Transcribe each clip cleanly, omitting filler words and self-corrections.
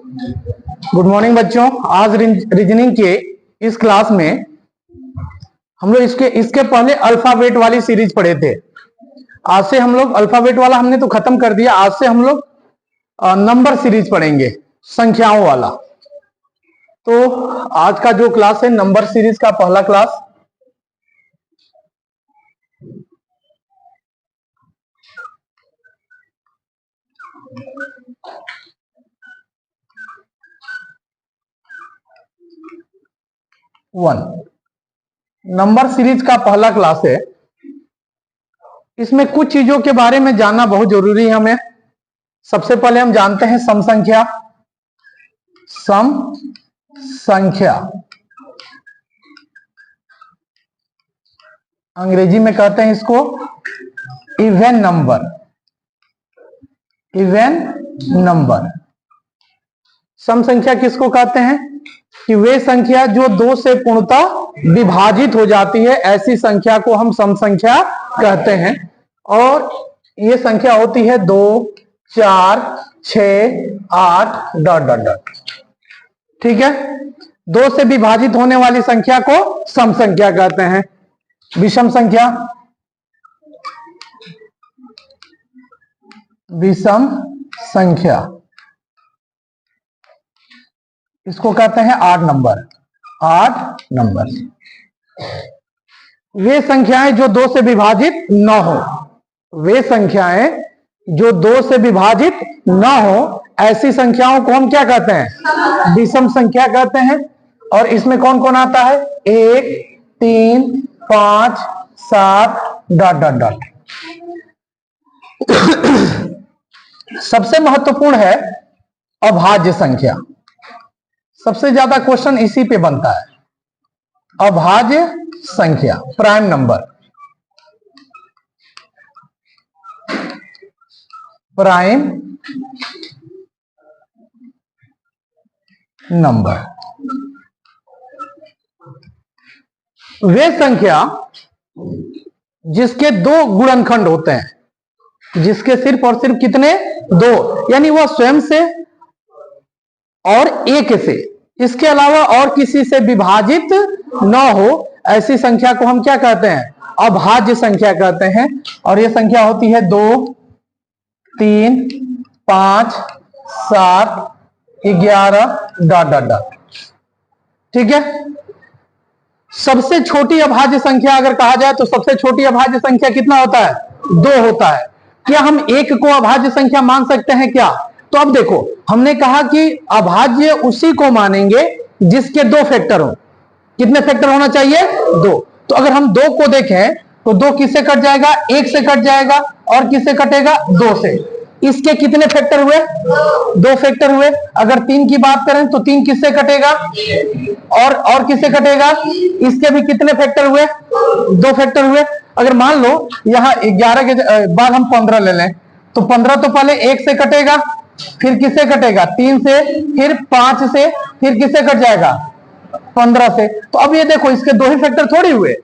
Good morning बच्चों। आज reasoning के इस क्लास में हम लोग इसके पहले अल्फाबेट वाली सीरीज पढ़े थे। आज से हम लोग अल्फाबेट वाला हमने तो खत्म कर दिया। आज से हम लोग नंबर सीरीज पढ़ेंगे, संख्याओं वाला। तो आज का जो क्लास है नंबर सीरीज का पहला क्लास। नंबर सीरीज का पहला क्लास है। इसमें कुछ चीजों के बारे में जानना बहुत जरूरी है हमें। सबसे पहले हम जानते हैं सम संख्या। सम संख्या अंग्रेजी में कहते हैं इसको इवन नंबर। इवन नंबर सम संख्या किसको कहते हैं कि वे संख्या जो दो से पूर्णतः विभाजित हो जाती है, ऐसी संख्या को हम सम संख्या कहते हैं। और ये संख्या होती है 2, 4, 6, 8 डॉट डॉट डॉट। ठीक है, दो से विभाजित होने वाली संख्या को सम संख्या कहते हैं। विषम संख्या, विषम संख्या इसको कहते हैं 8 नंबर। 8 नंबर वे संख्याएं जो दो से विभाजित न हो। वे संख्याएं जो दो से विभाजित न हो, ऐसी संख्याओं को हम क्या कहते हैं? विषम संख्या कहते हैं। और इसमें कौन कौन आता है? 1, 3, 5, 7 डॉट डॉट डॉट। सबसे महत्वपूर्ण है अभाज्य संख्या। सबसे ज्यादा क्वेश्चन इसी पे बनता है। अभाज्य संख्या, प्राइम नंबर। प्राइम नंबर वे संख्या जिसके दो गुणनखंड होते हैं, जिसके सिर्फ और सिर्फ कितने? 2, यानी वह स्वयं से और एक से, इसके अलावा और किसी से विभाजित न हो, ऐसी संख्या को हम क्या कहते हैं? अभाज्य संख्या कहते हैं। और यह संख्या होती है 2, 3, 5, 7, 11 डॉट डॉट डॉट। ठीक है, सबसे छोटी अभाज्य संख्या अगर कहा जाए तो सबसे छोटी अभाज्य संख्या कितना होता है? 2 होता है। क्या हम 1 को अभाज्य संख्या मान सकते हैं क्या? तो अब देखो, हमने कहा कि अभाज्य उसी को मानेंगे जिसके 2 फैक्टर हो। कितने फैक्टर होना चाहिए? 2। तो अगर हम 2 को देखें तो 2 किससे कट जाएगा? 1 से कट जाएगा। और किससे कटेगा? 2 से। इसके कितने फैक्टर हुए? 2 फैक्टर हुए। अगर 3 की बात करें तो 3 किससे कटेगा? और किससे कटेगा? इसके भी कितने फैक्टर हुए? 2 फैक्टर हुए। अगर मान लो यहां 11 के बाद हम 15 ले लें तो 15 तो पहले 1 से कटेगा, फिर किससे कटेगा? 3 से, फिर 5 से, फिर किससे कट जाएगा? 15 से। तो अब ये देखो, इसके 2 ही फैक्टर थोड़ी हुए,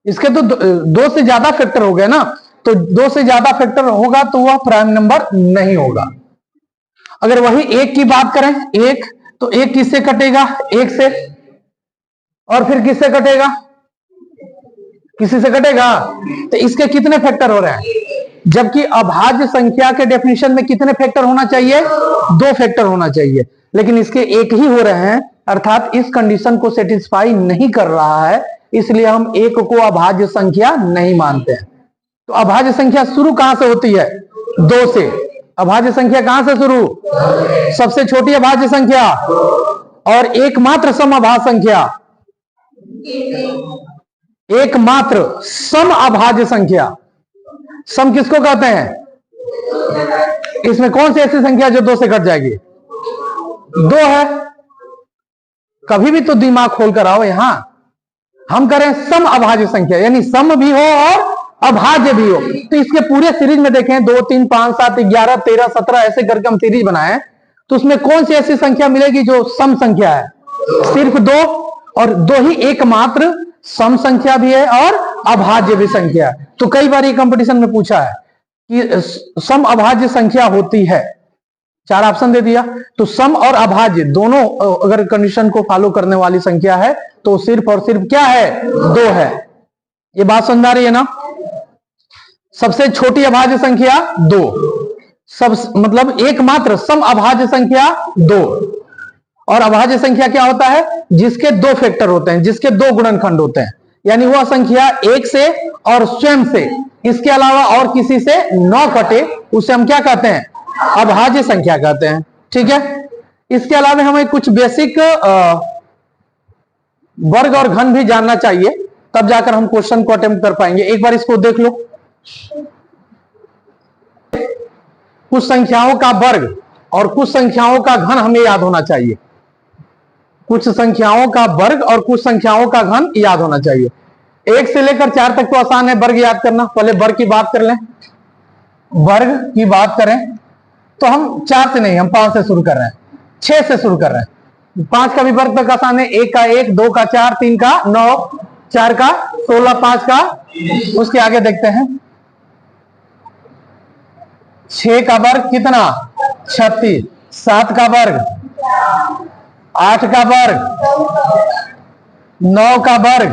इसके तो 2 से ज्यादा फैक्टर हो गए ना। तो 2 से ज्यादा फैक्टर होगा तो वह प्राइम नंबर नहीं होगा। अगर वही 1 की बात करें, 1 तो 1 किससे कटेगा? 1 से। और फिर किससे कटेगा? किसी से कटेगा। तो इसके कितने फैक्टर हो रहे हैं? जबकि अभाज्य संख्या के डेफिनेशन में कितने फैक्टर होना चाहिए? 2 फैक्टर होना चाहिए, लेकिन इसके 1 ही हो रहे हैं, अर्थात इस कंडीशन को सेटिस्फाई नहीं कर रहा है। इसलिए हम 1 को अभाज्य संख्या नहीं मानते हैं। तो अभाज्य संख्या शुरू कहां से होती है? 2 से। अभाज्य संख्या कहां से शुरू? सबसे छोटी अभाज्य संख्या और एकमात्र सम अभाज्य संख्या। एकमात्र सम अभाज्य संख्या। सम किसको कहते हैं? इसमें कौन सी ऐसी संख्या जो 2 से कट जाएगी? 2 है। कभी भी तो दिमाग खोल कर आओ। यहां हम करें सम अभाज्य संख्या, यानी सम भी हो और अभाज्य भी हो। तो इसके पूरे सीरीज में देखें, 2, 3, 5, 7, 11, 13, 17 ऐसे करके हम सीरीज बनाए, तो उसमें कौन सी ऐसी संख्या मिलेगी जो सम संख्या है? सिर्फ 2, और 2 ही एकमात्र सम संख्या भी है और अभाज्य भी संख्या है। तो कई बार ये कंपटीशन में पूछा है कि सम अभाज्य संख्या होती है 4 ऑप्शन दे दिया। तो सम और अभाज्य दोनों अगर कंडीशन को फॉलो करने वाली संख्या है तो सिर्फ और सिर्फ क्या है, 2 है। ये बात समझ आ रही है ना। सबसे छोटी अभाज्य संख्या 2, सब मतलब एकमात्र सम अभाज्य संख्या 2। और अभाज्य संख्या क्या होता है, जिसके 2 फैक्टर होते हैं, जिसके 2 गुणनखंड होते हैं, यानी वह संख्या 1 से और स्वयं से, इसके अलावा और किसी से न कटे, उसे हम क्या कहते हैं, अभाज्य संख्या कहते हैं। ठीक है। इसके अलावा हमें कुछ बेसिक वर्ग और घन भी जानना चाहिए, तब जाकर हम क्वेश्चन को अटेम्प्ट कर पाएंगे। एक बार इसको देख लो। कुछ संख्याओं का वर्ग और कुछ संख्याओं का घन हमें याद होना चाहिए। कुछ संख्याओं का वर्ग और कुछ संख्याओं का घन याद होना चाहिए। 1 से लेकर 4 तक तो आसान है वर्ग याद करना। पहले वर्ग की बात कर लें। वर्ग की बात करें तो हम 4 से नहीं, हम 5 से शुरू कर रहे हैं, 6 से शुरू कर रहे हैं। 5 का भी वर्ग तक आसान है। 1 का 1, 2 का 4, 3 का 9, 4 का 16, 5 का, उसके आगे देखते हैं। 6 का वर्ग कितना, 36। 7 का वर्ग, 8 का वर्ग, 9 का वर्ग,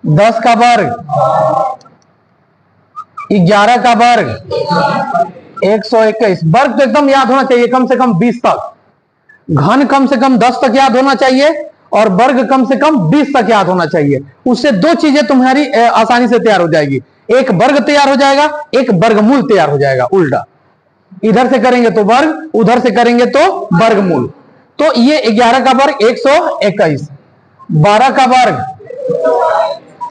10 का वर्ग, 11 का वर्ग, 121। वर्ग तो एकदम याद होना चाहिए, कम से कम 20 तक। घन कम से कम 10 तक याद होना चाहिए और वर्ग कम से कम 20 तक याद होना चाहिए। उससे 2 चीजें तुम्हारी आसानी से तैयार हो जाएगी। एक वर्ग तैयार हो जाएगा, एक वर्गमूल तैयार हो जाएगा। उल्टा, इधर से करेंगे तो वर्ग, उधर से करेंगे तो वर्गमूल। तो ये 11 का वर्ग 121, 12 का वर्ग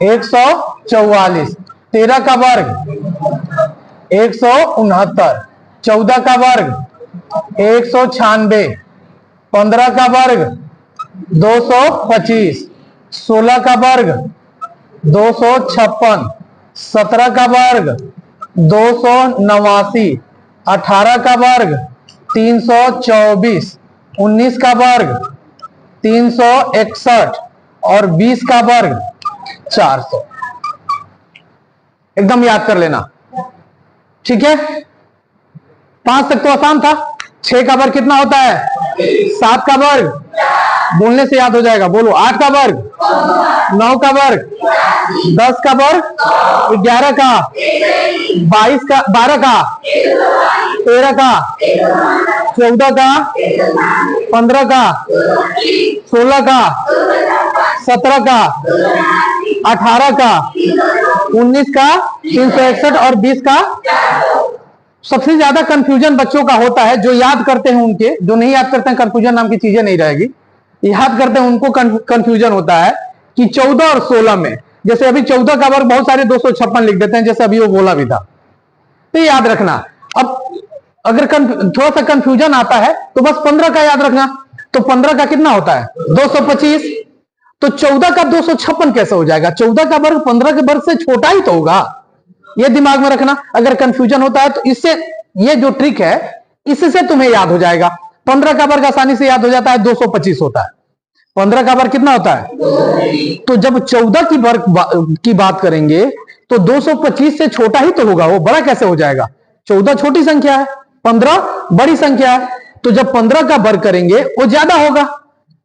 144, 13 का वर्ग 169, 14 का वर्ग 196, 15 का वर्ग 225, 16 का वर्ग 256, 17 का वर्ग 289, 18 का वर्ग 324, 19 का वर्ग 361 और 20 का वर्ग 400। एकदम याद कर लेना। ठीक है। 5 तक तो आसान था। 6 का वर्ग कितना होता है, 7 का वर्ग, बोलने से याद हो जाएगा, बोलो। 8 का वर्ग, 9 का वर्ग, 10 का वर्ग, 11 का, 22 का, 12 का, 13 का, 14 का, 15 का, 16 का, 17 का, 18 का, 19 का, 361 और 20 का। सबसे ज्यादा कंफ्यूजन बच्चों का होता है, जो याद करते हैं उनके, जो नहीं याद करते हैं कंफ्यूजन नाम की चीजें नहीं रहेगी। याद करते हैं उनको कंफ्यूजन होता है कि 14 और 16 में, जैसे अभी 14 का वर्ग बहुत सारे 256 लिख देते हैं, जैसे अभी वो बोला भी था। तो याद रखना। अब अगर थोड़ा सा कंफ्यूजन आता है तो बस 15 का याद रखना। तो 15 का कितना होता है, 225। तो 14 का 256 कैसे हो जाएगा, 14 का वर्ग 15 के वर्ग से छोटा ही तो होगा। ये दिमाग में रखना। अगर कंफ्यूजन होता है तो इससे, ये जो ट्रिक है इससे तुम्हें याद हो जाएगा। 15 का वर्ग आसानी से याद हो जाता है, 225 होता है। 15 का वर्ग कितना होता है, तो जब 14 की वर्ग की बात करेंगे तो 225 से छोटा ही तो होगा, वो बड़ा कैसे हो जाएगा। 14 छोटी संख्या है, 15 बड़ी संख्या है। तो जब 15 का वर्ग करेंगे वो ज्यादा होगा,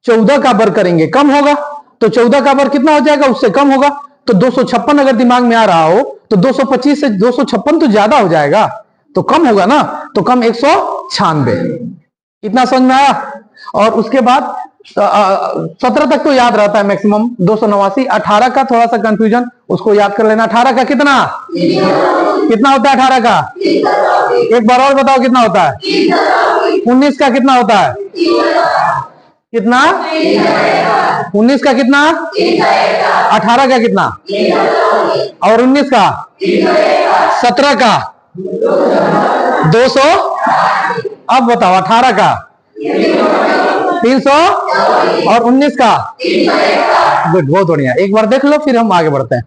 14 का वर्ग करेंगे कम होगा। तो 14 का वर्ग कितना हो जाएगा, उससे कम होगा। तो 256 अगर दिमाग में आ रहा हो तो 225 से 256 तो ज्यादा हो जाएगा, तो कम होगा ना, तो कम 196। इतना समझ में आया। और उसके बाद 17 तक तो याद रहता है मैक्सिमम, 289। 18 का थोड़ा सा कंफ्यूजन, उसको याद कर लेना। 18 का कितना कितना होता है, 18 का एक बार और बताओ कितना होता है। 19 का कितना होता है, कितना, 19 का कितना, 18 का कितना, और 19 का, 17 का 200। अब बताओ 18 का 300 और 19 का, गुड, बहुत बढ़िया। एक बार देख लो फिर हम आगे बढ़ते हैं।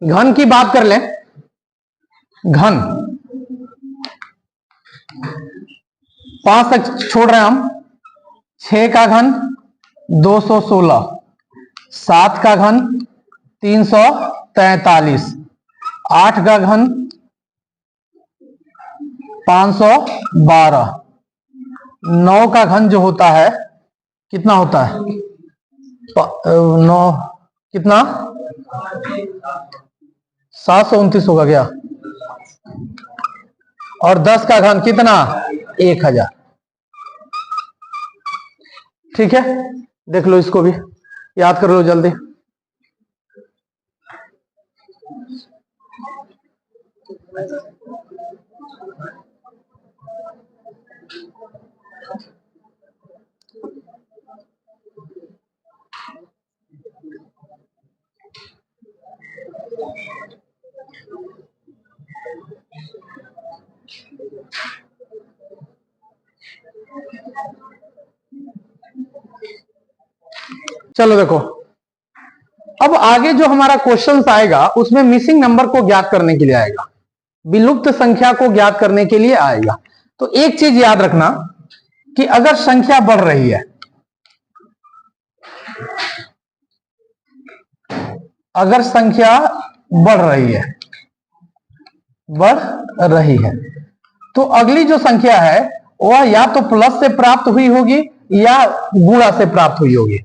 घन की बात कर लें। घन 5 तक छोड़ रहे हैं हम। 6 का घन 216, 7 का घन 343, 8 का घन 512, 9 का घन जो होता है कितना होता है? 9 कितना? 729 होगा क्या? और 10 का घन कितना? 1000। ठीक है, देख लो, इसको भी याद कर लो जल्दी। चलो देखो, अब आगे जो हमारा क्वेश्चन आएगा उसमें मिसिंग नंबर को ज्ञात करने के लिए आएगा, विलुप्त संख्या को ज्ञात करने के लिए आएगा। तो एक चीज याद रखना कि अगर संख्या बढ़ रही है, अगर संख्या बढ़ रही है तो अगली जो संख्या है वह या तो प्लस से प्राप्त हुई होगी या गुणा से प्राप्त हुई होगी।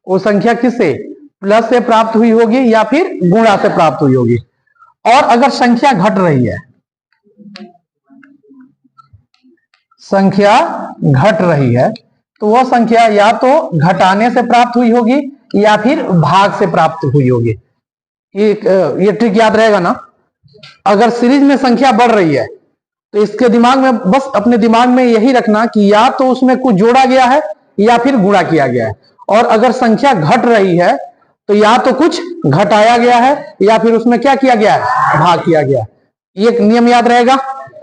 वो संख्या किससे? प्लस से प्राप्त हुई होगी या फिर गुणा से प्राप्त हुई होगी। और अगर संख्या घट रही है, संख्या घट रही है तो वह संख्या या तो घटाने से प्राप्त हुई होगी या फिर भाग से प्राप्त हुई होगी। ये ट्रिक याद रहेगा ना। अगर सीरीज में संख्या बढ़ रही है तो इसके दिमाग में, बस अपने दिमाग में यही रखना कि या तो उसमें कुछ जोड़ा गया है या फिर गुणा किया गया है। और अगर संख्या घट रही है तो या तो कुछ घटाया गया है या फिर उसमें क्या किया गया है? भाग किया गया है। ये नियम याद रहेगा।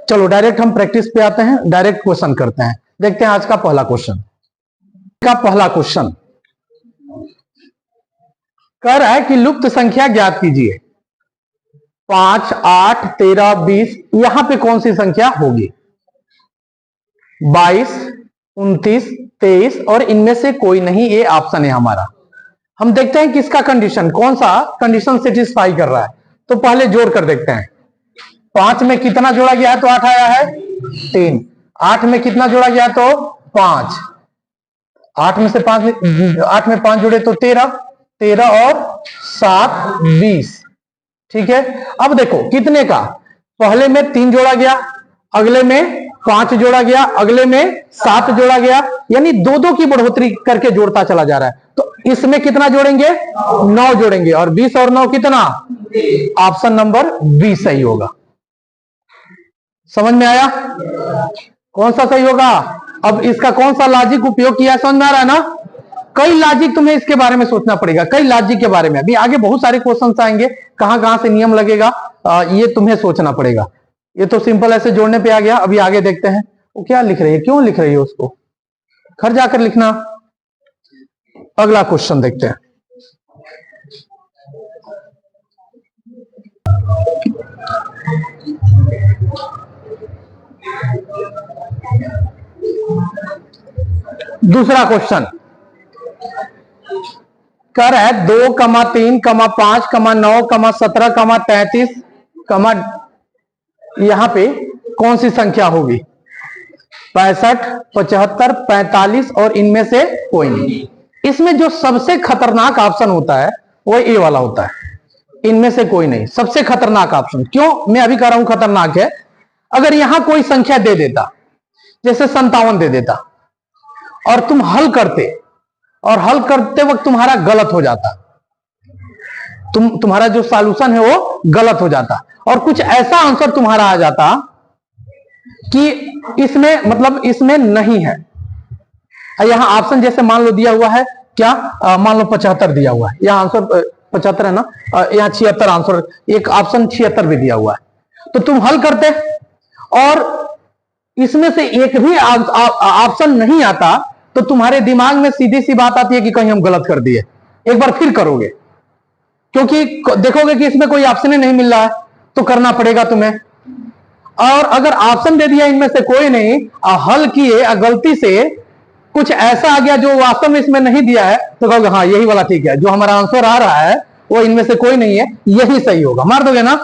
चलो डायरेक्ट हम प्रैक्टिस पे आते हैं, डायरेक्ट क्वेश्चन करते हैं। देखते हैं आज का पहला क्वेश्चन। कह रहा है कि लुप्त संख्या ज्ञात कीजिए। 5, 8, 13, 20, यहां पे कौन सी संख्या होगी? 22, 29, 23 और इनमें से कोई नहीं, ये ऑप्शन है हमारा। हम देखते हैं किसका कंडीशन, कौन सा कंडीशन सेटिस्फाई कर रहा है। तो पहले जोड़ कर देखते हैं। 5 में कितना जोड़ा गया है तो 8 आया है 3। 8 में कितना जोड़ा गया तो 5। 8 में 5 जोड़े तो 13, 13 और 7 20। ठीक है, अब देखो कितने का, पहले में 3 जोड़ा गया, अगले में 5 जोड़ा गया, अगले में 7 जोड़ा गया, यानी 2-2 की बढ़ोतरी करके जोड़ता चला जा रहा है। तो इसमें कितना जोड़ेंगे? 9 जोड़ेंगे। और 20 और 9 कितना? ऑप्शन नंबर 20 सही होगा। समझ में आया? कौन सा सही होगा? अब इसका कौन सा लॉजिक उपयोग किया समझ में आ रहा है ना। कई लॉजिक तुम्हें इसके बारे में सोचना पड़ेगा, कई लॉजिक के बारे में। अभी आगे बहुत सारे क्वेश्चंस आएंगे, कहां कहां से नियम लगेगा ये तुम्हें सोचना पड़ेगा। ये तो सिंपल ऐसे जोड़ने पे आ गया। अभी आगे देखते हैं वो क्या लिख रही है, क्यों लिख रही है, उसको घर जाकर लिखना। अगला क्वेश्चन देखते हैं। दूसरा क्वेश्चन कर है 2, 3, 5, 9, 17, 33, यहां पे कौन सी संख्या होगी? 65, 75, 45 और इनमें से कोई नहीं। इसमें जो सबसे खतरनाक ऑप्शन होता है वो ए वाला होता है, इनमें से कोई नहीं। सबसे खतरनाक ऑप्शन क्यों मैं अभी कह रहा हूं खतरनाक है? अगर यहां कोई संख्या दे देता, जैसे 57 दे देता, और तुम हल करते, और हल करते वक्त तुम्हारा गलत हो जाता, तुम्हारा जो सॉल्यूशन है वो गलत हो जाता, और कुछ ऐसा आंसर तुम्हारा आ जाता कि इसमें मतलब इसमें नहीं है। यहां ऑप्शन जैसे मान लो दिया हुआ है क्या, मान लो 75 दिया हुआ है, यहां आंसर 75 है ना, यहां 76 आंसर, एक ऑप्शन 76 भी दिया हुआ है। तो तुम हल करते और इसमें से एक भी ऑप्शन नहीं आता, तो तुम्हारे दिमाग में सीधी सी बात आती है कि कहीं हम गलत कर दिए। एक बार फिर करोगे, क्योंकि देखोगे कि इसमें कोई ऑप्शन ही नहीं मिल रहा है, तो करना पड़ेगा तुम्हें। और अगर ऑप्शन दे दिया इनमें से कोई नहीं, हल किए गलती से कुछ ऐसा आ गया जो वास्तव में इसमें नहीं दिया है, तो कहोगे हाँ यही वाला ठीक है, जो हमारा आंसर आ रहा है वो इनमें से कोई नहीं है, यही सही होगा, मार दोगे ना।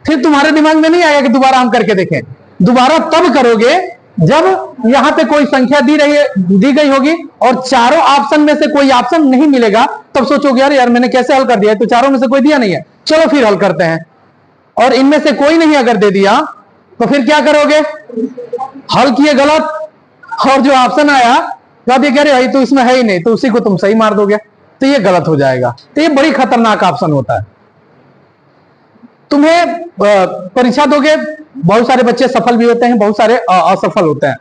फिर तुम्हारे दिमाग में नहीं आएगा कि दोबारा हम करके देखें। दोबारा तब करोगे जब यहां पे कोई संख्या दी गई होगी और चारों ऑप्शन में से कोई ऑप्शन नहीं मिलेगा, तब सोचोगे यार मैंने कैसे हल कर दिया, तो चारों में से कोई दिया नहीं है, चलो फिर हल करते हैं। और इनमें से कोई नहीं अगर दे दिया तो फिर क्या करोगे, हल किए गलत, और जो ऑप्शन आया कह दिया अरे भाई तो इसमें है ही नहीं, तो उसी को तुम सही मार दोगे, तो ये गलत हो जाएगा। तो ये बड़ी खतरनाक ऑप्शन होता है। तुम्हें परीक्षा दोगे, बहुत सारे बच्चे सफल भी होते हैं, बहुत सारे असफल होते हैं।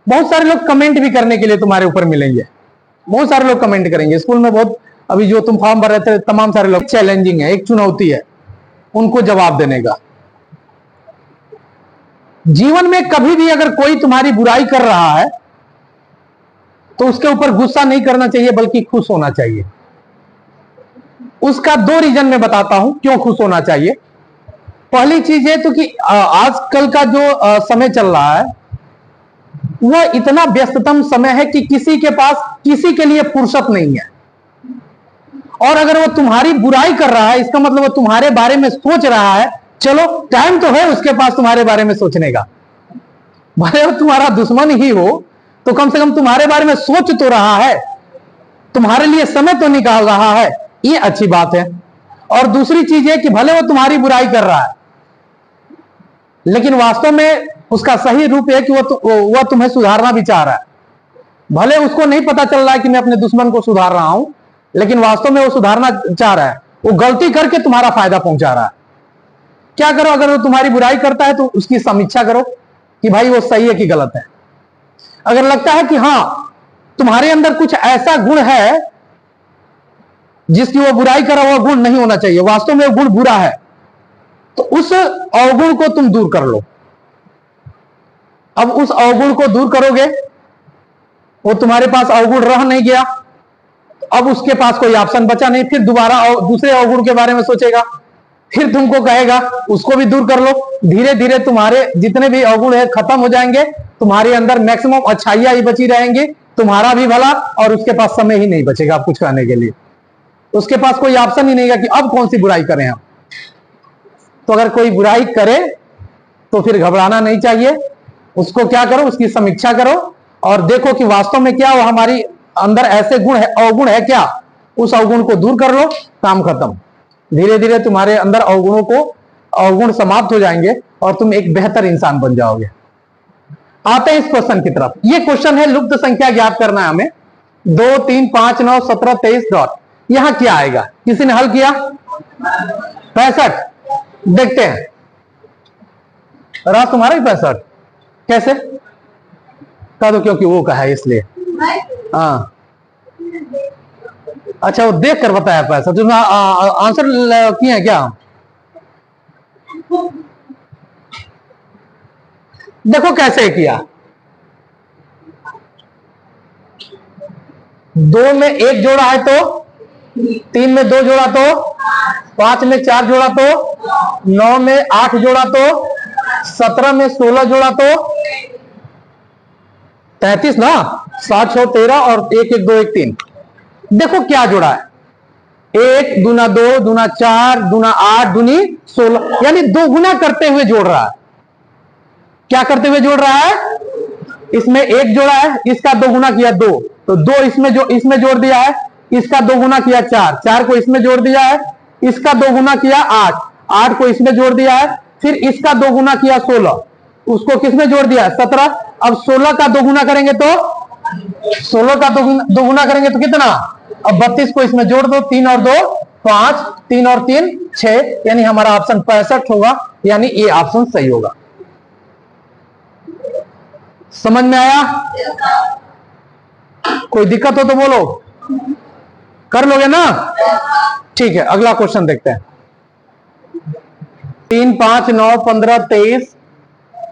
बहुत सारे लोग कमेंट भी करने के लिए तुम्हारे ऊपर मिलेंगे, बहुत सारे लोग कमेंट करेंगे। स्कूल में बहुत, अभी जो तुम फॉर्म भर रहे थे तमाम सारे लोग, चैलेंजिंग है, एक चुनौती है उनको जवाब देने का। जीवन में कभी भी अगर कोई तुम्हारी बुराई कर रहा है तो उसके ऊपर गुस्सा नहीं करना चाहिए, बल्कि खुश होना चाहिए। उसका दो रीजन मैं बताता हूं क्यों खुश होना चाहिए। पहली चीज है तो कि आजकल का जो समय चल रहा है वह इतना व्यस्ततम समय है कि किसी के पास किसी के लिए फुर्सत नहीं है। और अगर वो तुम्हारी बुराई कर रहा है इसका मतलब वो तुम्हारे बारे में सोच रहा है, चलो टाइम तो है उसके पास तुम्हारे बारे में सोचने का। भले वो तुम्हारा दुश्मन ही हो तो कम से कम तुम्हारे बारे में सोच तो रहा है, तुम्हारे लिए समय तो निकाल रहा है, ये अच्छी बात है। और दूसरी चीज है कि भले वो तुम्हारी बुराई कर रहा है लेकिन वास्तव में उसका सही रूप है कि वह तुम्हें सुधारना भी चाह रहा है। भले उसको नहीं पता चल रहा है कि मैं अपने दुश्मन को सुधार रहा हूं, लेकिन वास्तव में वो सुधारना चाह रहा है, वो गलती करके तुम्हारा फायदा पहुंचा रहा है। क्या करो, अगर वो तुम्हारी बुराई करता है तो उसकी समीक्षा करो कि भाई वो सही है कि गलत है। अगर लगता है कि हां तुम्हारे अंदर कुछ ऐसा गुण है जिसकी वो बुराई करा हुआ गुण नहीं होना चाहिए, वास्तव में वो गुण बुरा है, तो उस अवगुण को तुम दूर कर लो। अब उस अवगुण को दूर करोगे, वो तुम्हारे पास अवगुण रह नहीं गया, अब उसके पास कोई ऑप्शन बचा नहीं, फिर दोबारा दूसरे अवगुण के बारे में सोचेगा, फिर तुमको कहेगा उसको भी दूर कर लो। धीरे धीरे तुम्हारे जितने भी अवगुण है खत्म हो जाएंगे, तुम्हारे अंदर मैक्सिमम अच्छाइयां ही बची रहेंगी, तुम्हारा भी भला, और उसके पास समय ही नहीं बचेगा कुछ करने के लिए। उसके पास कोई ऑप्शन ही नहीं है कि अब कौन सी बुराई करें हम। तो अगर कोई बुराई करे तो फिर घबराना नहीं चाहिए, उसको क्या करो, उसकी समीक्षा करो और देखो कि वास्तव में क्या वो हमारी अंदर ऐसे गुण है, अवगुण है क्या, उस अवगुण को दूर कर लो, काम खत्म। धीरे धीरे तुम्हारे अंदर अवगुण समाप्त हो जाएंगे और तुम एक बेहतर इंसान बन जाओगे। आते हैं इस क्वेश्चन की तरफ। ये क्वेश्चन है लुप्त संख्या ज्ञात करना है हमें। 2, 3, 5, 9, 17, 23 डॉट, यहां क्या आएगा? किसी ने हल किया? 65। देखते हैं, राज तुम्हारा ही 65 कैसे? कह दो क्योंकि वो कहा है इसलिए। हाँ अच्छा, वो देख कर बताया 65। तुम आंसर किए हैं क्या? देखो कैसे किया। 2 में 1 जोड़ा है तो, 3 में 2 जोड़ा तो, 5 में 4 जोड़ा तो, 9 में 8 जोड़ा तो, 17 में 16 जोड़ा तो 33 ना, 7, 6, 13 और 1, 1, 2, 1, 3। देखो क्या जोड़ा है, 1 दूना 2 दूना 4 दूना 8 दूनी 16, यानी 2 गुना करते हुए जोड़ रहा है। क्या करते हुए जोड़ रहा है? इसमें 1 जोड़ा है, इसका 2 गुना किया 2, तो 2 इसमें जोड़ दिया है, इसका 2 गुना किया 4, 4 को इसमें जोड़ दिया है, इसका 2 गुना किया 8, 8 को इसमें जोड़ दिया है, फिर इसका 2 गुना किया 16, उसको किसमें जोड़ दिया? 17। अब 16 का 2 गुना करेंगे तो, 16 का 2 गुना करेंगे तो कितना? अब 32 को इसमें जोड़ दो, 3 और 2 5, 3 और 3 6, यानी हमारा ऑप्शन 65 होगा, यानी ये ऑप्शन सही होगा। समझ में आया? कोई दिक्कत हो तो बोलो, कर लोगे ना? ठीक है, अगला क्वेश्चन देखते हैं। 3, 5, 9, 15, 23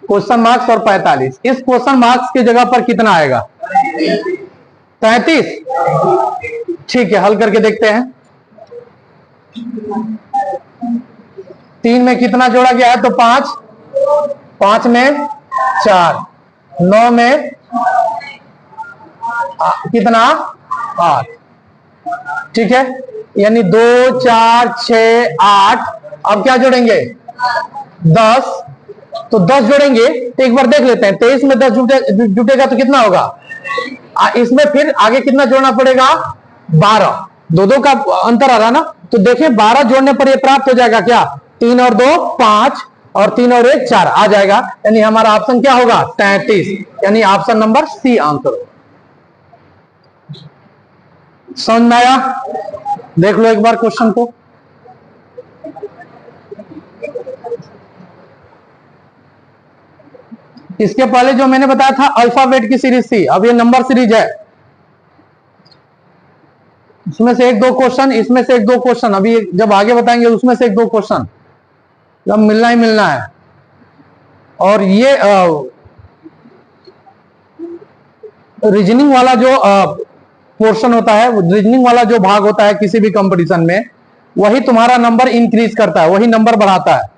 क्वेश्चन मार्क्स और 45। इस क्वेश्चन मार्क्स की जगह पर कितना आएगा? 33। ठीक है, हल करके देखते हैं। 3 में कितना जोड़ा गया है? तो 5, 5 में 4, 9 में कितना? 8। ठीक है, यानी 2, 4, 6, 8। अब क्या जोड़ेंगे? 10। तो 10 जोड़ेंगे तो एक बार देख लेते हैं, 23 में 10 जुटेगा तो कितना होगा? इसमें फिर आगे कितना जोड़ना पड़ेगा? 12। दो का अंतर आ रहा ना, तो देखिए 12 जोड़ने पर ये प्राप्त हो जाएगा क्या? 3 और 2 5 और 3 और 1 4 आ जाएगा, यानी हमारा ऑप्शन क्या होगा? 33, यानी ऑप्शन नंबर सी आंसर। समझ में आया? देख लो एक बार क्वेश्चन को। इसके पहले जो मैंने बताया था अल्फाबेट की सीरीज थी, अब ये नंबर सीरीज है। इसमें से 1-2 क्वेश्चन, इसमें से 1-2 क्वेश्चन, अभी जब आगे बताएंगे उसमें से 1-2 क्वेश्चन जब मिलना ही मिलना है। और ये रीजनिंग वाला जो पोर्शन होता है, रीजनिंग वाला जो भाग होता है किसी भी कंपटीशन में, वही तुम्हारा नंबर इंक्रीज करता है, वही नंबर बढ़ाता है।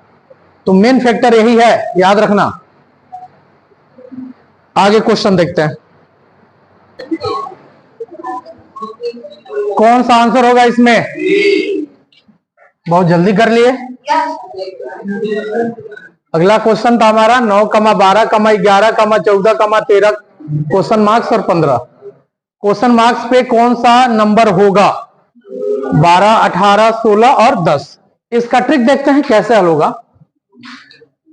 तो मेन फैक्टर यही है, याद रखना। आगे क्वेश्चन देखते हैं, कौन सा आंसर होगा इसमें? बहुत जल्दी कर लिए। अगला क्वेश्चन था हमारा 9, 12, 11, 14, 13 क्वेश्चन मार्क्स और 15 क्वेश्चन मार्क्स पे कौन सा नंबर होगा? 12, 18, 16 और 10। इसका ट्रिक देखते हैं कैसे हल होगा।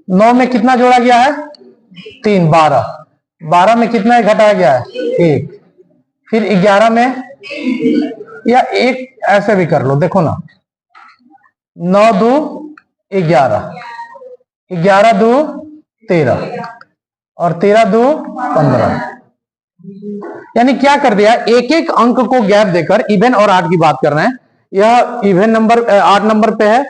9 में कितना जोड़ा गया है? 3, 12। 12 में कितना घटाया गया है? 1। फिर 11 में, या एक ऐसे भी कर लो, देखो ना, 9 2 11, 11 2 13 और 13 2 15। यानी क्या कर दिया? एक एक अंक को गैप देकर इवन और आठ की बात कर रहे हैं। यह इवन नंबर 8 नंबर पे है,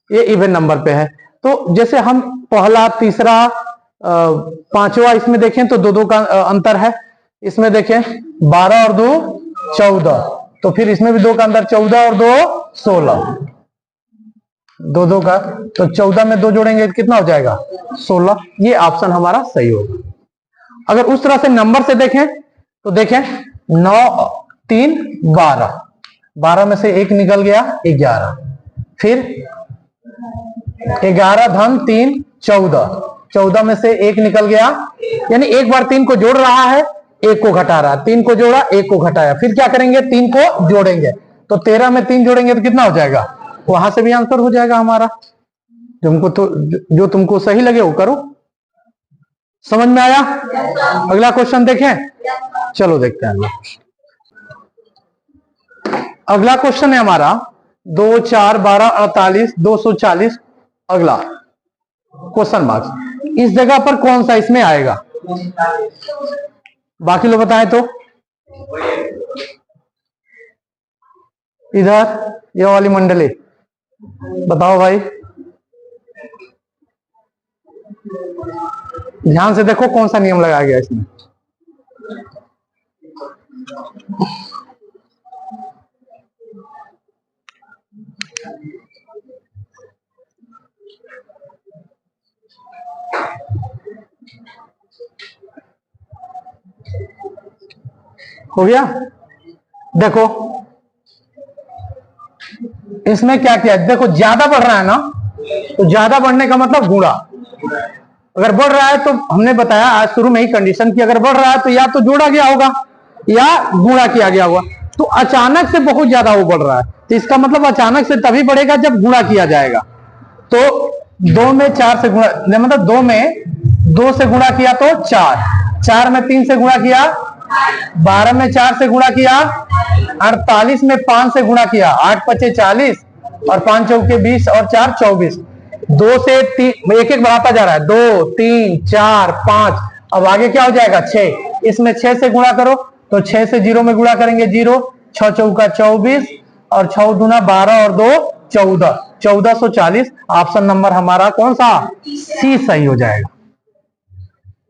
ये इवन नंबर पे है। तो जैसे हम पहला, तीसरा, पांचवा इसमें देखें तो 2-2 का अंतर है। इसमें देखें 12 और 2 14, तो फिर इसमें भी 2 का अंतर, 14 और 2 16, 2-2 का, तो 14 में 2 जोड़ेंगे तो कितना हो जाएगा? 16। ये ऑप्शन हमारा सही होगा। अगर उस तरह से नंबर से देखें तो देखें 9 3 12, 12 में से 1 निकल गया 11, फिर 11 धन 3 14, 14 में से 1 निकल गया, यानी एक बार 3 को जोड़ रहा है, 1 को घटा रहा है। 3 को जोड़ा, 1 को घटाया, फिर क्या करेंगे? 3 को जोड़ेंगे, तो 13 में 3 जोड़ेंगे तो कितना हो जाएगा? वहां से भी आंसर हो जाएगा हमारा। जो तुमको सही लगे वो करो। समझ में आया? अगला क्वेश्चन देखें, चलो देखते हैं। अगला क्वेश्चन है हमारा 2 4 12 48 240। अगला क्वेश्चन मार्क्स, इस जगह पर कौन सा इसमें आएगा? बाकी लोग बताएं तो। इधर ये वाली मंडली बताओ भाई, ध्यान से देखो कौन सा नियम लगाया गया इसमें। हो गया? देखो इसमें क्या किया, देखो ज्यादा बढ़ रहा है ना, तो ज्यादा बढ़ने का मतलब गुणा। अगर बढ़ रहा है तो हमने बताया आज शुरू में ही कंडीशन की, अगर बढ़ रहा है तो या तो जोड़ा गया होगा या गुणा किया गया होगा। तो अचानक से बहुत ज्यादा वो बढ़ रहा है, तो इसका मतलब अचानक से तभी बढ़ेगा जब गुणा किया जाएगा। तो 2 में 4 से गुणा, मतलब 2 में 2 से गुणा किया तो 4, 4 में 3 से गुणा किया, 12 में 4 से गुणा किया, 48 में 5 से गुणा किया, 8 5 40 और 5 चौके 20 और 4 24। 2 से 3 एक एक बढ़ाता जा रहा है, 2 3 4 5, अब आगे क्या हो जाएगा? 6। इसमें 6 से गुणा करो, तो 6 से 0 में गुणा करेंगे 0, 6 चौका 24 और 6 दूना 12 और 2 14, 1440। ऑप्शन नंबर हमारा कौन सा? सी सही हो जाएगा,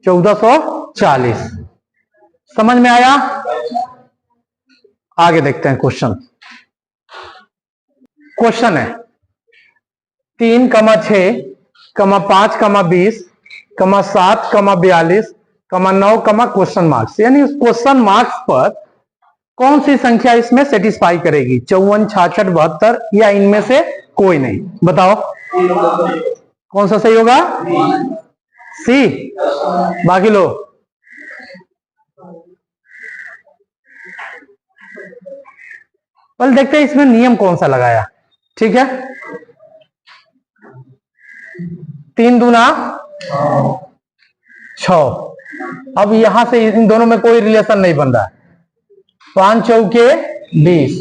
1440। समझ में आया? आगे देखते हैं क्वेश्चन। क्वेश्चन है 3,6, 5, 20, 7, 42, 9, क्वेश्चन मार्क्स, यानी उस क्वेश्चन मार्क्स पर कौन सी संख्या इसमें सेटिस्फाई करेगी, 54, 66, 72 या इनमें से कोई नहीं। बताओ कौन सा सही होगा? सी। बाकी लोग पहले देखते हैं इसमें नियम कौन सा लगाया। ठीक है, 3 दूना 6। अब यहां से इन दोनों में कोई रिलेशन नहीं बन रहा है। 5 चौके 20,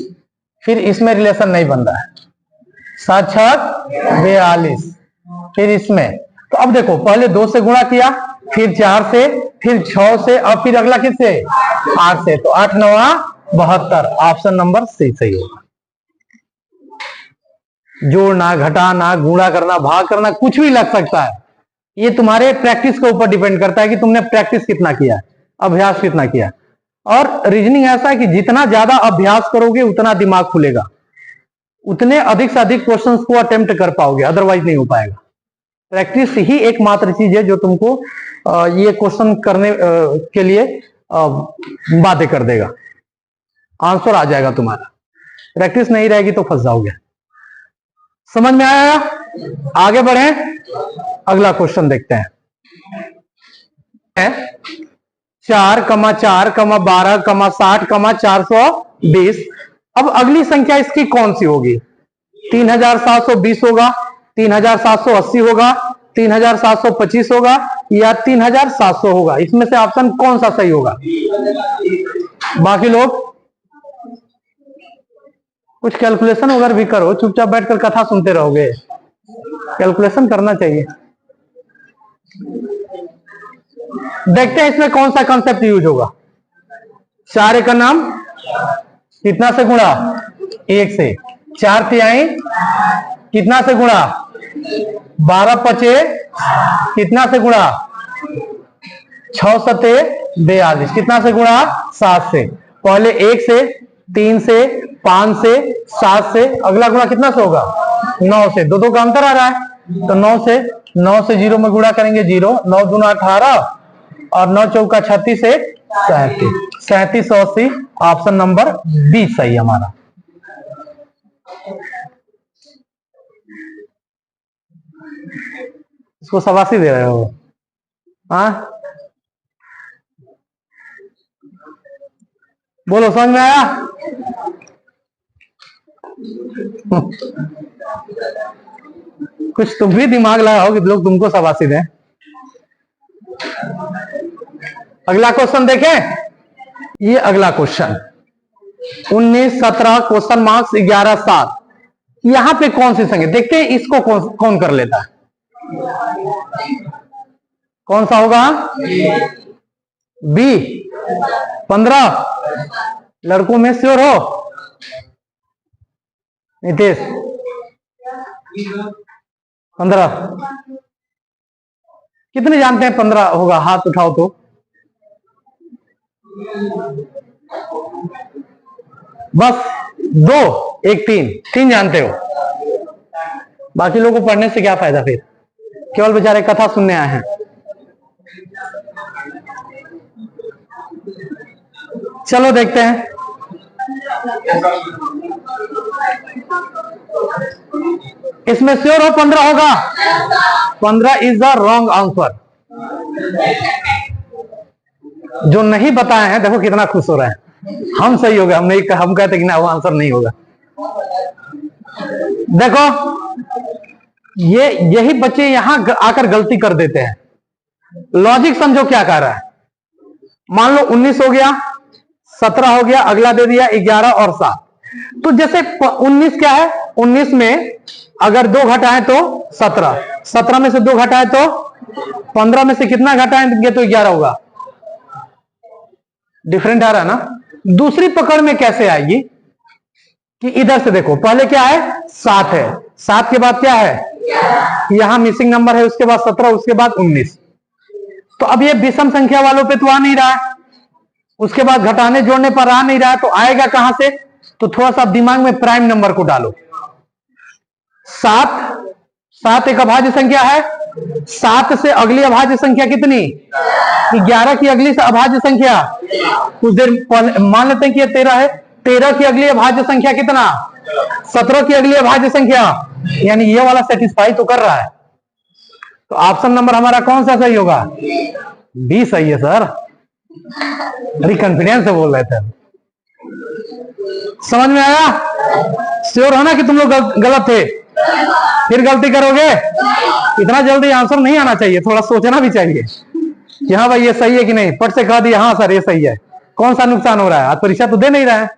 फिर इसमें रिलेशन नहीं बन रहा है। 7 छक 42, फिर इसमें। तो अब देखो, पहले 2 से गुणा किया, फिर 4 से, फिर 6 से, अब फिर अगला किससे? 8 से। तो 8 9 72, ऑप्शन नंबर सी सही होगा। जोड़ना, घटाना, गुणा करना, भाग करना, कुछ भी लग सकता है। ये तुम्हारे प्रैक्टिस के ऊपर डिपेंड करता है कि तुमने प्रैक्टिस कितना किया, अभ्यास कितना किया। और रीजनिंग ऐसा है कि जितना ज्यादा अभ्यास करोगे उतना दिमाग खुलेगा, उतने अधिक से अधिक क्वेश्चंस को अटेम्प्ट कर पाओगे, अदरवाइज नहीं हो पाएगा। प्रैक्टिस ही एकमात्र चीज है जो तुमको ये क्वेश्चन करने के लिए बाध्य कर देगा। आंसर आ जाएगा तुम्हारा। प्रैक्टिस नहीं रहेगी तो फंस जाओगे। समझ में आया? आगे बढ़े, अगला क्वेश्चन देखते हैं। 4, 4, 12, 60, 420। अब अगली संख्या इसकी कौन सी होगी? 3720 होगा, 3780 होगा, 3725 होगा या 3700 होगा? इसमें से ऑप्शन कौन सा सही होगा? बाकी लोग कुछ कैलकुलेशन वगैरह भी करो, चुपचाप बैठकर कथा सुनते रहोगे। कैलकुलेशन करना चाहिए। देखते हैं इसमें कौन सा कंसेप्ट यूज होगा। 4 का नाम कितना से गुणा? 1 से। 4 तिहाई कितना से गुणा? 12 पचे कितना से गुणा? 6 सते 42 कितना से गुणा? 7 से। पहले 1 से, 3 से, 5 से, 7 से, अगला गुणा कितना से होगा? 9 से। दो का अंतर आ रहा है, तो 9 से 0 में गुणा करेंगे 0, 9 दूना 18 और 9 चौका 36 से 37, 3780, ऑप्शन नंबर बी सही हमारा। इसको 87 दे रहे हो? हाँ बोलो, समझ में आया? कुछ तुम भी दिमाग लगाओ कि लोग तुमको 87 दें। अगला क्वेश्चन देखें। ये अगला क्वेश्चन 19, 17, क्वेश्चन मार्क्स 11, 7। यहां पे कौन सी संख्या? देखते हैं इसको कौन कर लेता है। कौन सा होगा? बी 15। लड़कों में श्योर हो? नितेश 15 कितने जानते हैं 15 होगा? हाथ उठाओ तो। बस 2, 1, 3 जानते हो। बाकी लोगों को पढ़ने से क्या फायदा? फिर केवल बेचारे कथा सुनने आए हैं। चलो देखते हैं। इसमें श्योर हो 15 होगा? 15 इज द रॉन्ग आंसर। जो नहीं बताए हैं देखो कितना खुश हो रहे हैं। हम सही हो गए, हम कहते कि ना वो आंसर नहीं होगा। देखो यही बच्चे यहां आकर गलती कर देते हैं। लॉजिक समझो क्या कह रहा है। मान लो 19 हो गया, 17 हो गया, अगला दे दिया 11 और 7। तो जैसे 19 क्या है? 19 में अगर 2 घटाएं तो 17, 17 में से 2 घटाएं तो 15 में से कितना घटाएंगे तो 11 होगा। डिफरेंट आ रहा है ना? दूसरी पकड़ में कैसे आएगी कि इधर से देखो, पहले क्या है? 7 है, 7 के बाद क्या है? यहां मिसिंग नंबर है, उसके बाद 17, उसके बाद 19। तो अब ये विषम संख्या वालों पे तो आ नहीं रहा है, उसके बाद घटाने जोड़ने पर आ नहीं रहा है, तो आएगा कहां से? तो थोड़ा सा दिमाग में प्राइम नंबर को डालो। 7 7 एक अभाज्य संख्या है। 7 से अगली अभाज्य संख्या कितनी? 11 की अगली अभाज्य संख्या, कुछ देर मान लेते हैं कि ये 13 है। 13 की अगली अभाज्य संख्या कितना? 17 की अगली अभाज्य संख्या, यानी ये वाला सेटिस्फाई तो कर रहा है। तो ऑप्शन नंबर हमारा कौन सा सही होगा? बी सही है सर। बड़ी कॉन्फिडेंस से बोल रहे थे। समझ में आया? श्योर हो ना कि तुम लोग गलत थे? फिर गलती करोगे? इतना जल्दी आंसर नहीं आना चाहिए, थोड़ा सोचना भी चाहिए कि हाँ भाई ये सही है कि नहीं। पट से कह दिया हाँ सर ये सही है, कौन सा नुकसान हो रहा है? आज परीक्षा तो दे नहीं रहा है,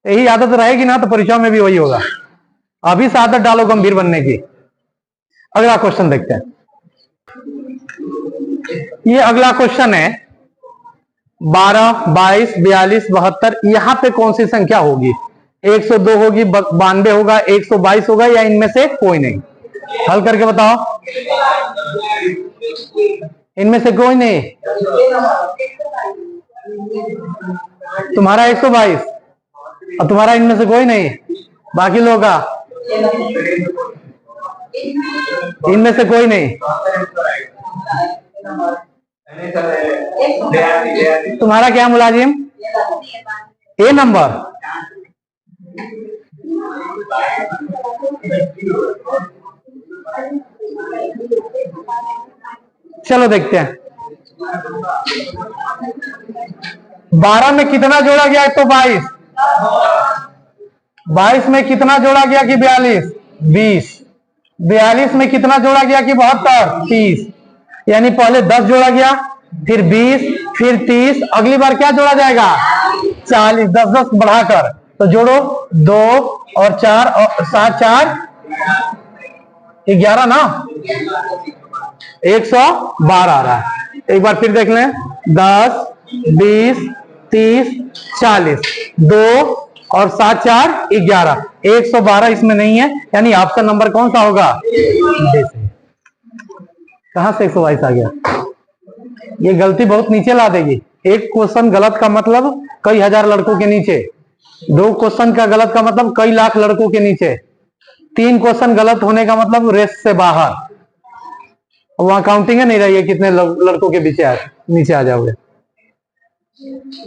यही आदत रहेगी ना तो परीक्षा में भी वही होगा। अभी से आदत डालो गंभीर बनने की। अगला क्वेश्चन देखते हैं। ये अगला क्वेश्चन है 12, 22, 42, 72। यहां पे कौन सी संख्या होगी? 102 होगी, 92 होगा, 122 होगा, या इनमें से कोई नहीं? हल करके बताओ। इनमें से कोई नहीं। तुम्हारा 122 और तुम्हारा इनमें से कोई नहीं, बाकी लोगों का इनमें से कोई नहीं। तुम्हारा क्या मुलाजिम? ए नंबर। चलो देखते हैं 12 में कितना जोड़ा गया? 122। 22 में कितना जोड़ा गया कि 42? 20। 42 में कितना जोड़ा गया कि 72? 30। यानी पहले 10 जोड़ा गया, फिर 20, फिर 30, अगली बार क्या जोड़ा जाएगा? 40। 10-10 बढ़ाकर तो जोड़ो, 2 और 4 और 7, 4 11 ना, 112 आ रहा है। एक बार फिर देख लें, 10, 20, 30, 40, 2 और 7, 4 11, 112 इसमें नहीं है, यानी ऑप्शन नंबर कौन सा होगा? कहां से 122 आ गया? ये गलती बहुत नीचे ला देगी। एक क्वेश्चन गलत का मतलब कई हजार लड़कों के नीचे, 2 क्वेश्चन का गलत का मतलब कई लाख लड़कों के नीचे, 3 क्वेश्चन गलत होने का मतलब रेस से बाहर। वहां काउंटिंग नहीं रही है कितने लड़कों के पीछे नीचे आ जाओगे।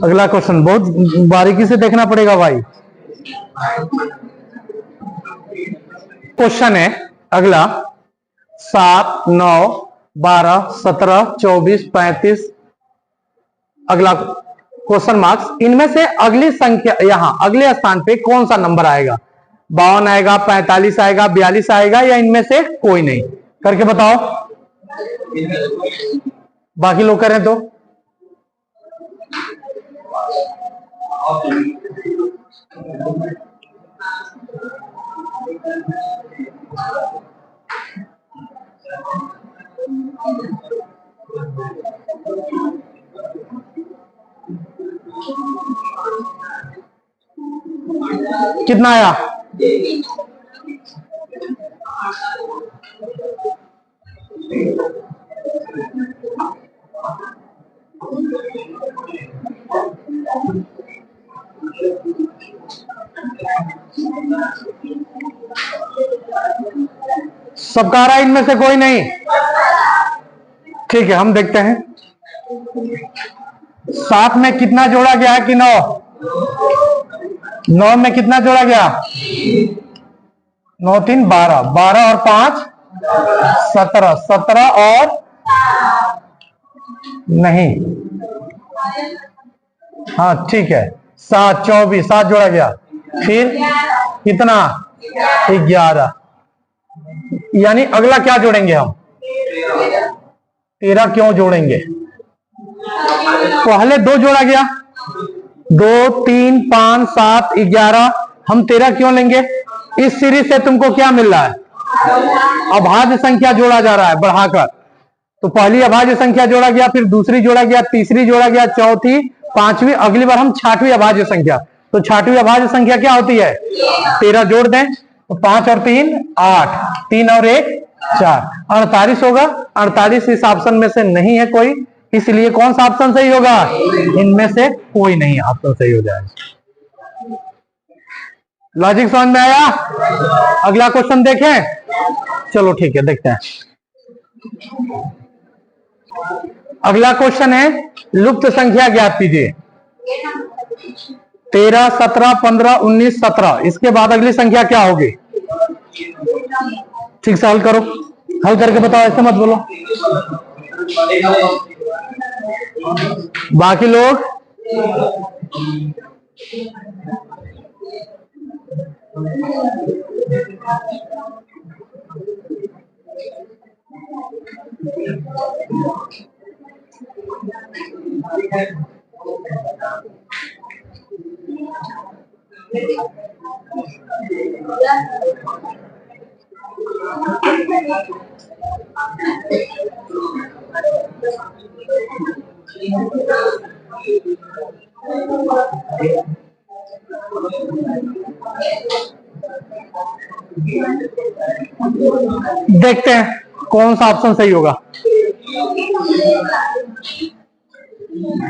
अगला क्वेश्चन बहुत बारीकी से देखना पड़ेगा भाई। क्वेश्चन है अगला 7, 9, 12, 17, 24, 35। अगला क्वेश्चन मार्क्स। इनमें से अगली संख्या, यहां अगले स्थान पे कौन सा नंबर आएगा? 52 आएगा, 45 आएगा, 42 आएगा, या इनमें से कोई नहीं? करके बताओ। बाकी लोग करें तो कितना आया? सबका आ रहा है? इनमें से कोई नहीं? ठीक है, हम देखते हैं 7 में कितना जोड़ा गया है कि 9? 9 में कितना जोड़ा गया? 9 3 12, 12 और 5 17, 17 और नहीं, हाँ ठीक है, 7 24, 7 जोड़ा गया, फिर कितना? 11। यानी अगला क्या जोड़ेंगे हम? 13 क्यों जोड़ेंगे? पहले 2 जोड़ा गया, 2 3 5 7 11, हम 13 क्यों लेंगे? इस सीरीज से तुमको क्या मिल रहा है? अभाज्य संख्या जोड़ा जा रहा है बढ़ाकर। तो पहली अभाज्य संख्या जोड़ा गया, फिर दूसरी जोड़ा गया, तीसरी जोड़ा गया, चौथी, पांचवी, अगली बार हम 6वीं अभाज्य संख्या। तो 6वीं अभाज्य संख्या क्या होती है? 13 जोड़ दें तो 5 और 3 8, 3 और 1 4, 48 होगा। 48 इस ऑप्शन में से नहीं है कोई, इसलिए कौन सा ऑप्शन सही होगा? इनमें से कोई नहीं ऑप्शन सही हो जाएगा। लॉजिक समझ में आया? अगला क्वेश्चन देखें। चलो ठीक है, देखते हैं। अगला क्वेश्चन है लुप्त संख्या ज्ञात कीजिए। 13, 17, 15, 19, 17। इसके बाद अगली संख्या क्या होगी? ठीक से हल करो, हल करके बताओ, ऐसे मत बोलो। बाकी लोग देखते हैं कौन सा ऑप्शन सही होगा।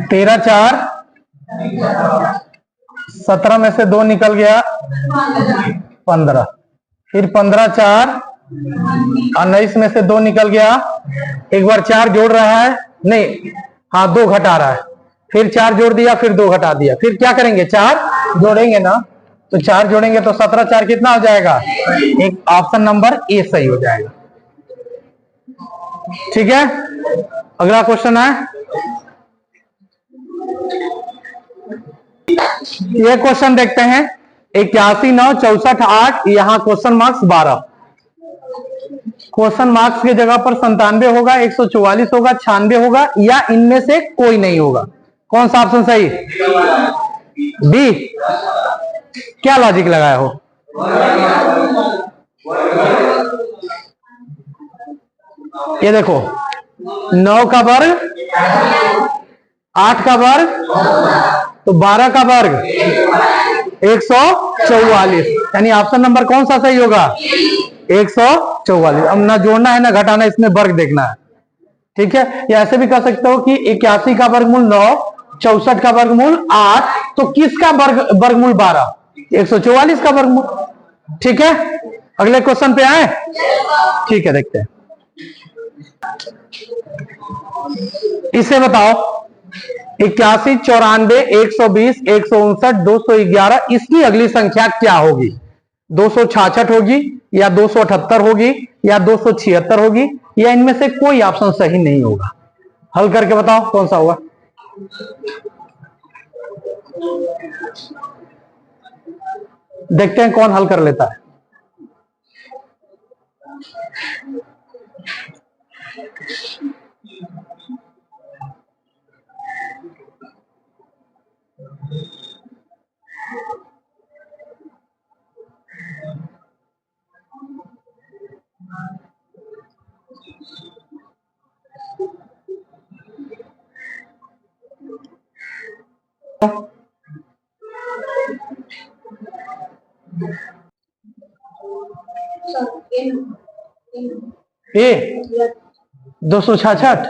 13, 4, 17 में से 2 निकल गया 15, फिर 15, 4, 19 में से 2 निकल गया, एक बार 4 जोड़ रहा है, नहीं हाँ 2 घटा रहा है, फिर 4 जोड़ दिया, फिर 2 घटा दिया, फिर क्या करेंगे 4 जोड़ेंगे ना, तो 4 जोड़ेंगे तो 17, 4 कितना हो जाएगा? एक ऑप्शन नंबर ए सही हो जाएगा। ठीक है, अगला क्वेश्चन है, ये क्वेश्चन देखते हैं। 81, 9, 64, 8, यहां क्वेश्चन मार्क्स 12। क्वेश्चन मार्क्स की जगह पर 97 होगा, 144 होगा, 96 होगा, या इनमें से कोई नहीं होगा। कौन सा ऑप्शन सही? बी। क्या लॉजिक लगाया हो? ये देखो, 9 का वर्ग, 8 का वर्ग, तो 12 का वर्ग 144, यानी ऑप्शन नंबर कौन सा सही होगा? 144। अब ना जोड़ना है ना घटाना, इसमें वर्ग देखना है। ठीक है, या ऐसे भी कर सकते हो कि 81 का वर्गमूल 9, 64 का वर्गमूल 8, तो किसका वर्गमूल 12? 144 का वर्गमूल। ठीक है, अगले क्वेश्चन पे आए। ठीक है, देखते हैं। इसे बताओ, 81, 94, 120, 159, 211, इसकी अगली संख्या क्या होगी? 266 होगी, या 278 होगी, या 276 होगी, या इनमें से कोई ऑप्शन सही नहीं होगा। हल करके बताओ कौन सा होगा। देखते हैं कौन हल कर लेता है। ए 266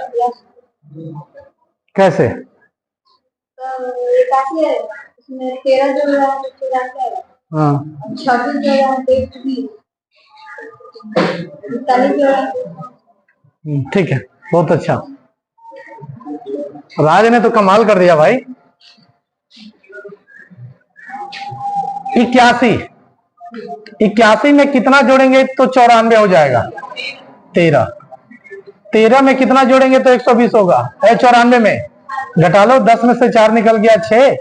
कैसे? 13 जो हाँ 26 ठीक है, बहुत अच्छा। राज ने तो कमाल कर दिया भाई। 81 में कितना जोड़ेंगे तो 94 हो जाएगा? 13 में कितना जोड़ेंगे तो 120 होगा? 94 में घटा लो, 10 में से 4 निकल गया 6,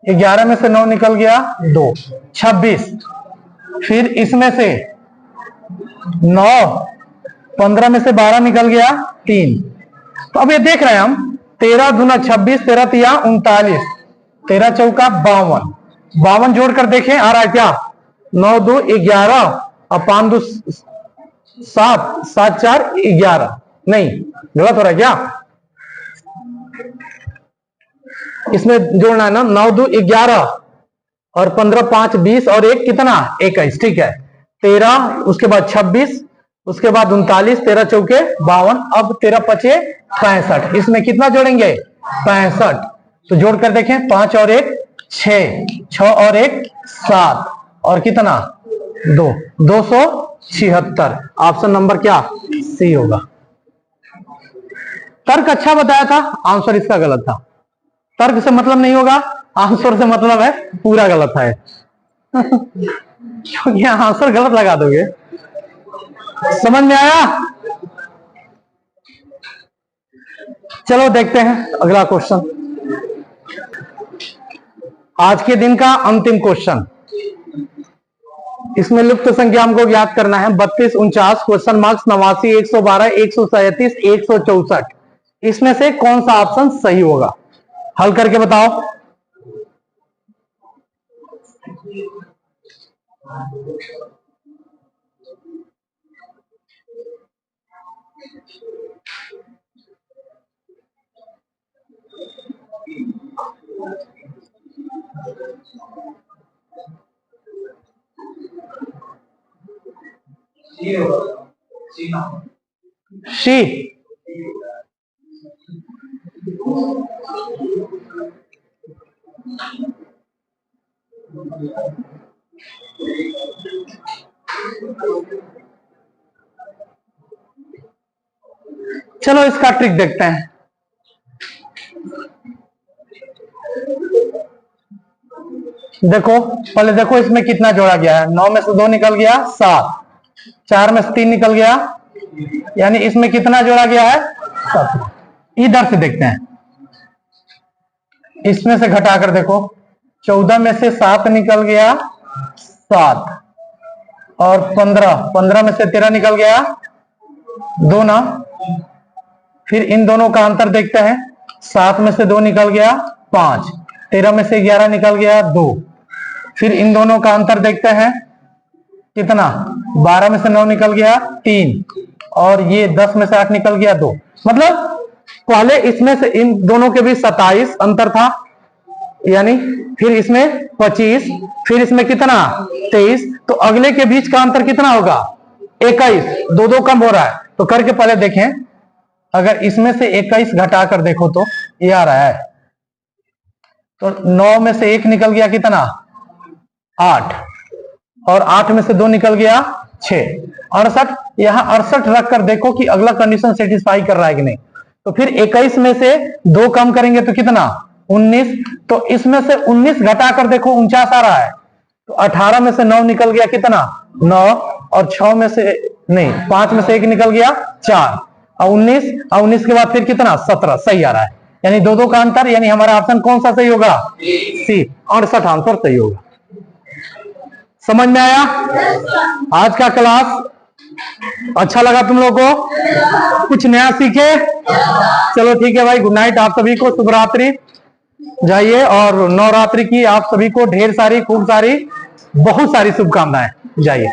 11 में से 9 निकल गया 2, 26, फिर इसमें से 9, 15 में से 12 निकल गया 3। तो अब ये देख रहे हैं हम, 13 दूना 26, 13 तिया 39, 13 चौका 52, 52 जोड़कर देखें आ रहा है क्या? 9 2 11 और 5 2 7, 7 4 11। नहीं, गलत हो रहा है क्या? इसमें जोड़ना है ना, 9 2 11 और 15 5 20 और 1 कितना? 21। ठीक है, 13, उसके बाद 26, उसके बाद 39, 13 चौके 52, अब 13 पचे 65। इसमें कितना जोड़ेंगे? 65। तो जोड़कर देखें, 5 और 1 6, 6 और 1 7, और कितना 2, 276। ऑप्शन नंबर क्या सी होगा। तर्क अच्छा बताया था, आंसर इसका गलत था। तर्क से मतलब नहीं होगा, आंसर से मतलब है पूरा गलत है। क्योंकि आंसर गलत लगा दोगे। समझ में आया? चलो देखते हैं अगला क्वेश्चन। आज के दिन का अंतिम क्वेश्चन, इसमें लुप्त संख्या हमको ज्ञात करना है। 32, 49, क्वेश्चन मार्क्स 89, 112, 137, 164। इसमें से कौन सा ऑप्शन सही होगा? हल करके बताओ। सी। चलो इसका ट्रिक देखते हैं। देखो पहले देखो इसमें कितना जोड़ा गया है। 9 में से 2 निकल गया 7, 4 में से 3 निकल गया, यानी इसमें कितना जोड़ा गया है 7। इधर से देखते हैं, इसमें से घटाकर देखो 14 में से 7 निकल गया 7, और 15 में से 13 निकल गया 2 ना। फिर इन दोनों का अंतर देखते हैं, 7 में से 2 निकल गया 5, 13 में से 11 निकल गया 2। फिर इन दोनों का अंतर देखते हैं, कितना 12 में से 9 निकल गया 3, और ये 10 में से 8 निकल गया 2। मतलब पहले इसमें से इन दोनों के बीच 27 अंतर था, यानी फिर इसमें 25, फिर इसमें कितना 23, तो अगले के बीच का अंतर कितना होगा 21, 2 कम हो रहा है। तो करके पहले देखें, अगर इसमें से 21 घटाकर देखो तो ये आ रहा है, तो 9 में से 1 निकल गया कितना 8, और 8 में से 2 निकल गया 6, 68। यहां 68 रखकर देखो कि अगला कंडीशन सेटिस्फाई कर रहा है कि नहीं। तो फिर 21 में से 2 कम करेंगे तो कितना 19, तो इसमें से 19 घटाकर देखो 49 आ रहा है। तो 18 में से 9 निकल गया कितना 9, और 6 में से नहीं 5 में से 1 निकल गया 4, और 19 के बाद फिर कितना 17, सही आ रहा है। यानी 2 का अंतर, यानी हमारा ऑप्शन कौन सा सही होगा सी, 68 आंसर सही होगा। समझ में आया? आज का क्लास अच्छा लगा तुम लोगों को? कुछ नया सीखे? चलो ठीक है भाई, गुड नाइट आप सभी को, शुभ रात्रि। जाइए, और नवरात्रि की आप सभी को ढेर सारी, खूब सारी, बहुत सारी शुभकामनाएं। जाइए।